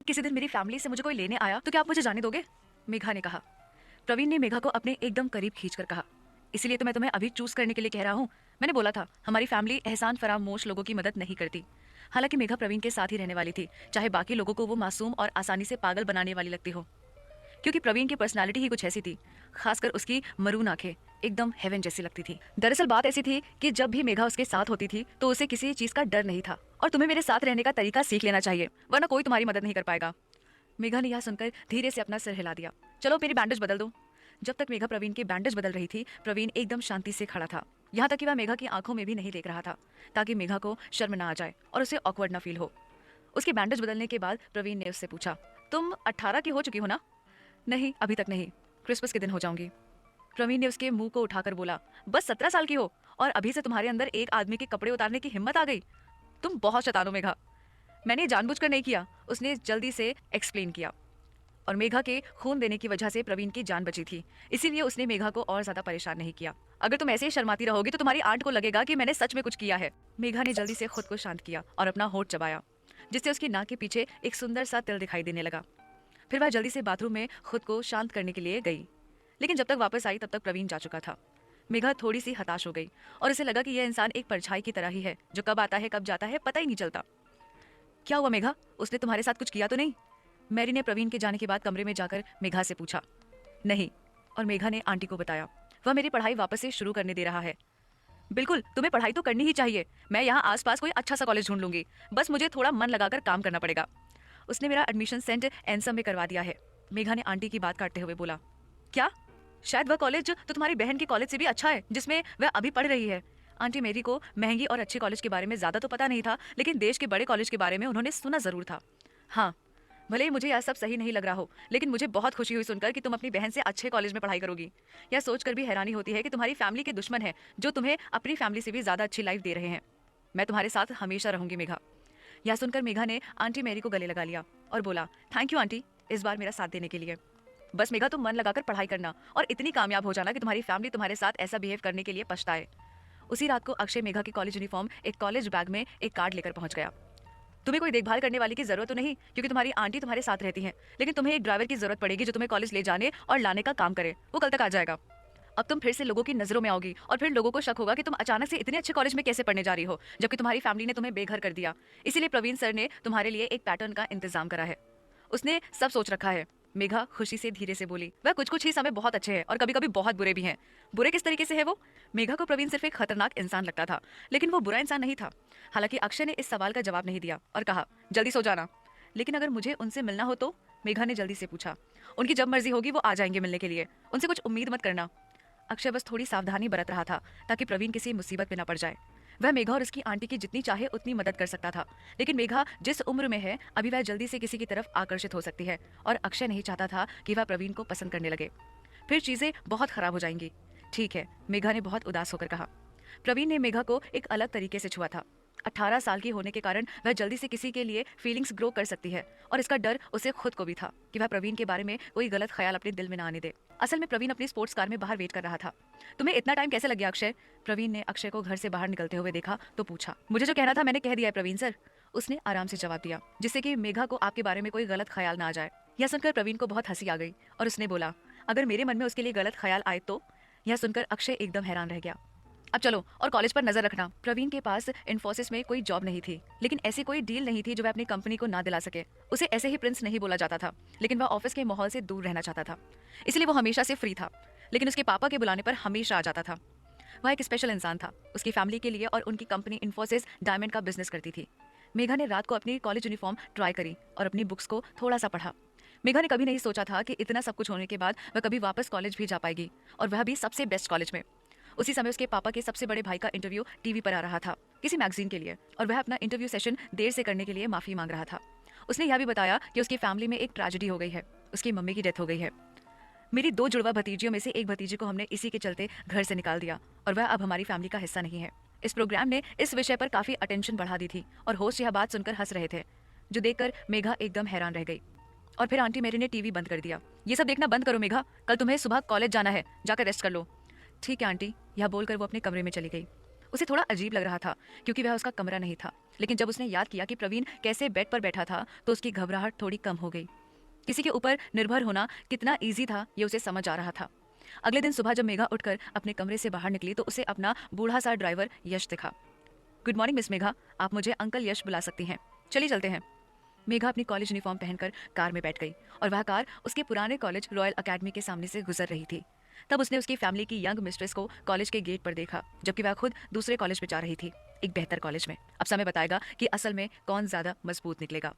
किसी दिन मेरी फैमिली से मुझे कोई लेने आया तो क्या आप मुझे जाने दोगे? मेघा ने कहा। प्रवीण ने मेघा को अपने एकदम करीब खींचकर कहा, इसीलिए तो मैं तुम्हें अभी चूज करने के लिए कह रहा हूँ। मैंने बोला था हमारी फैमिली एहसान फरामोश लोगों की मदद नहीं करती। हालांकि मेघा प्रवीण के साथ ही रहने वाली थी, चाहे बाकी लोगों को वो मासूम और आसानी से पागल बनाने वाली लगती हो, क्योंकि प्रवीण की पर्सनालिटी ही कुछ ऐसी थी। खासकर उसकी मरून आंखें एकदम हेवन जैसी लगती थी। दरअसल बात ऐसी थी कि जब भी मेघा उसके साथ होती थी तो उसे किसी चीज का डर नहीं था। और तुम्हें मेरे साथ रहने का तरीका सीख लेना चाहिए, वरना कोई तुम्हारी मदद नहीं कर पाएगा। मेघा ने यह सुनकर धीरे से अपना सिर हिला दिया। चलो मेरी बैंडेज बदल दो। जब तक मेघा प्रवीण की बैंडेज बदल रही थी, प्रवीण एकदम शांति से खड़ा था। यहाँ तक कि वह मेघा की आंखों में भी नहीं देख रहा था, ताकि मेघा को शर्म ना आ जाए और उसे ऑकवर्ड ना फील हो। उसकी बैंडेज बदलने के बाद प्रवीण ने उससे पूछा, तुम 18 की हो चुकी हो ना? नहीं, अभी तक नहीं, क्रिसमस के दिन हो जाऊंगी। प्रवीण ने उसके मुंह को उठाकर बोला, बस 17 साल की हो और अभी से तुम्हारे अंदर एक आदमी के कपड़े उतारने की हिम्मत आ गई? तुम बहुत शैतान हो मेघा। मैंने जानबूझकर नहीं किया, उसने जल्दी से एक्सप्लेन किया। और मेघा के खून देने की वजह से प्रवीण की जान बची थी, इसीलिए उसने मेघा को और ज्यादा परेशान नहीं किया। अगर तुम ऐसे ही शर्माती रहोगी तो तुम्हारी आंट को लगेगा कि मैंने सच में कुछ किया है। मेघा ने जल्दी से खुद को शांत किया और अपना होठ चबाया, जिससे उसकी नाक के पीछे एक सुंदर सा तिल दिखाई देने लगा। फिर वह जल्दी से बाथरूम में खुद को शांत करने के लिए गई, लेकिन जब तक वापस आई तब तक प्रवीण जा चुका था। मेघा थोड़ी सी हताश हो गई और उसे लगा कि यह इंसान एक परछाई की तरह ही है, जो कब आता है कब जाता है पता ही नहीं चलता। क्या हुआ मेघा, उसने तुम्हारे साथ कुछ किया तो नहीं? मैरी ने प्रवीण के जाने के बाद कमरे में जाकर मेघा से पूछा। नहीं, और मेघा ने आंटी को बताया, वह मेरी पढ़ाई वापस से शुरू करने दे रहा है। बिल्कुल, तुम्हें पढ़ाई तो करनी ही चाहिए। मैं यहाँ आसपास कोई अच्छा सा कॉलेज ढूंढ लूंगी, बस मुझे थोड़ा मन लगाकर काम करना पड़ेगा। उसने मेरा एडमिशन सेंट एनसम में करवा दिया है। मेघा ने आंटी की बात काटते हुए बोला। क्या? शायद वह कॉलेज तो तुम्हारी बहन के कॉलेज से भी अच्छा है, जिसमें वह अभी पढ़ रही है। आंटी मेरी को महंगी और अच्छे कॉलेज के बारे में ज्यादा तो पता नहीं था, लेकिन देश के बड़े कॉलेज के बारे में उन्होंने सुना जरूर था। हाँ, भले ही मुझे यह सब सही नहीं लग रहा हो, लेकिन मुझे बहुत खुशी हुई सुनकर कि तुम अपनी बहन से अच्छे कॉलेज में पढ़ाई करोगी। यह सोचकर भी हैरानी होती है कि तुम्हारी फैमिली के दुश्मन है, जो तुम्हें अपनी फैमिली से भी ज्यादा अच्छी लाइफ दे रहे हैं। मैं तुम्हारे साथ हमेशा रहूंगी मेघा। यह सुनकर मेघा ने आंटी मेरी को गले लगा लिया और बोला, थैंक यू आंटी, इस बार मेरा साथ देने के लिए। बस मेघा तुम मन लगाकर पढ़ाई करना और इतनी कामयाब हो जाना कि तुम्हारी फैमिली तुम्हारे साथ ऐसा बिहेव करने के लिए पछताए। उसी रात को अक्षय मेघा की कॉलेज यूनिफॉर्म एक कॉलेज बैग में एक कार्ड लेकर पहुंच गया। तुम्हें कोई देखभाल करने वाली की जरूरत तो नहीं, क्योंकि तुम्हारी आंटी तुम्हारे साथ रहती हैं, लेकिन तुम्हें एक ड्राइवर की जरूरत पड़ेगी जो तुम्हें कॉलेज ले जाने और लाने का काम करे। वो कल तक आ जाएगा। अब तुम फिर से लोगों की नजरों में आओगी और फिर लोगों को शक होगा कि तुम अचानक से इतने अच्छे कॉलेज में कैसे पढ़ने जा रही हो, जबकि तुम्हारी फैमिली ने तुम्हें बेघर कर दिया। इसीलिए प्रवीण सर ने तुम्हारे लिए एक पैटर्न का इंतजाम करा है। उसने सब सोच रखा है। मेघा खुशी से धीरे से बोली, वह कुछ कुछ ही समय बहुत अच्छे हैं और कभी कभी बहुत बुरे भी हैं। बुरे किस तरीके से है वो? मेघा को प्रवीण सिर्फ एक खतरनाक इंसान लगता था, लेकिन वो बुरा इंसान नहीं था। हालांकि अक्षय ने इस सवाल का जवाब नहीं दिया और कहा, जल्दी सो जाना। लेकिन अगर मुझे उनसे मिलना हो तो? मेघा ने जल्दी से पूछा। उनकी जब मर्जी होगी वो आ जाएंगे मिलने के लिए, उनसे कुछ उम्मीद मत करना। अक्षय बस थोड़ी सावधानी बरत रहा था ताकि प्रवीण किसी मुसीबत में न पड़ जाए। वह मेघा और उसकी आंटी की जितनी चाहे उतनी मदद कर सकता था, लेकिन मेघा जिस उम्र में है अभी वह जल्दी से किसी की तरफ आकर्षित हो सकती है, और अक्षय नहीं चाहता था कि वह प्रवीण को पसंद करने लगे। फिर चीजें बहुत खराब हो जाएंगी। ठीक है, मेघा ने बहुत उदास होकर कहा। प्रवीण ने मेघा को एक अलग तरीके से छुआ था। 18 साल की होने के कारण वह जल्दी से किसी के लिए फीलिंग्स ग्रो कर सकती है, और इसका डर उसे खुद को भी था कि वह प्रवीण के बारे में कोई गलत ख्याल अपने दिल में ना आने दे। असल में प्रवीण अपनी स्पोर्ट्स कार में बाहर वेट कर रहा था। तुम्हें इतना टाइम कैसे लग गया अक्षय? प्रवीण ने अक्षय को घर से बाहर निकलते हुए देखा तो पूछा। मुझे जो कहना था मैंने कह दिया है प्रवीण सर, उसने आराम से जवाब दिया, जिससे कि मेघा को आपके बारे में कोई गलत ख्याल ना आ जाए। यह सुनकर प्रवीण को बहुत हंसी आ गई और उसने बोला, अगर मेरे मन में उसके लिए गलत ख्याल आए तो? यह सुनकर अक्षय एकदम हैरान रह गया। अब चलो और कॉलेज पर नजर रखना। प्रवीण के पास इन्फोसिस में कोई जॉब नहीं थी, लेकिन ऐसी कोई डील नहीं थी जो वह अपनी कंपनी को ना दिला सके। उसे ऐसे ही प्रिंस नहीं बोला जाता था, लेकिन वह ऑफिस के माहौल से दूर रहना चाहता था, इसलिए वो हमेशा से फ्री था, लेकिन उसके पापा के बुलाने पर हमेशा आ जाता था। वह एक स्पेशल इंसान था उसकी फैमिली के लिए, और उनकी कंपनी इन्फोसिस डायमंड का बिजनेस करती थी। मेघा ने रात को अपनी कॉलेज यूनिफॉर्म ट्राई करी और अपनी बुक्स को थोड़ा सा पढ़ा। मेघा ने कभी नहीं सोचा था कि इतना सब कुछ होने के बाद वह कभी वापस कॉलेज भी जा पाएगी, और वह भी सबसे बेस्ट कॉलेज में। उसी समय उसके पापा के सबसे बड़े भाई का इंटरव्यू टीवी पर आ रहा था किसी मैगजीन के लिए, और वह अपना इंटरव्यू सेशन देर से करने के लिए माफी मांग रहा था। उसने यह भी बताया कि उसकी फैमिली में एक ट्रेजेडी हो गई है, उसकी मम्मी की डेथ हो गई है। मेरी 2 जुड़वा भतीजियों में से एक भतीजी को हमने इसी के चलते घर से निकाल दिया, और वह अब हमारी फैमिली का हिस्सा नहीं है। इस प्रोग्राम ने इस विषय पर काफी अटेंशन बढ़ा दी थी, और होस्ट यह बात सुनकर हंस रहे थे, जो देखकर मेघा एकदम हैरान रह गई। और फिर आंटी मेरी ने टीवी बंद कर दिया। ये सब देखना बंद करो मेघा, कल तुम्हें सुबह कॉलेज जाना है, जाकर रेस्ट कर लो। ठीक है आंटी, यह बोलकर वो अपने कमरे में चली गई। उसे थोड़ा अजीब लग रहा था क्योंकि वह उसका कमरा नहीं था, लेकिन जब उसने याद किया कि प्रवीण कैसे बेड पर बैठा था तो उसकी घबराहट थोड़ी कम हो गई। किसी के ऊपर निर्भर होना कितना ईजी था ये उसे समझ आ रहा था। अगले दिन सुबह जब मेघा उठकर अपने कमरे से बाहर निकली तो उसे अपना बूढ़ा सा ड्राइवर यश दिखा। गुड मॉर्निंग मिस मेघा, आप मुझे अंकल यश बुला सकती हैं। चलिए चलते हैं। मेघा अपनी कॉलेज यूनिफॉर्म पहनकर कार में बैठ गई और वह कार उसके पुराने कॉलेज रॉयल अकेडमी के सामने से गुजर रही थी। तब उसने उसकी फैमिली की यंग मिस्ट्रेस को कॉलेज के गेट पर देखा, जबकि वह खुद दूसरे कॉलेज में जा रही थी, एक बेहतर कॉलेज में। अब समय बताएगा कि असल में कौन ज्यादा मजबूत निकलेगा।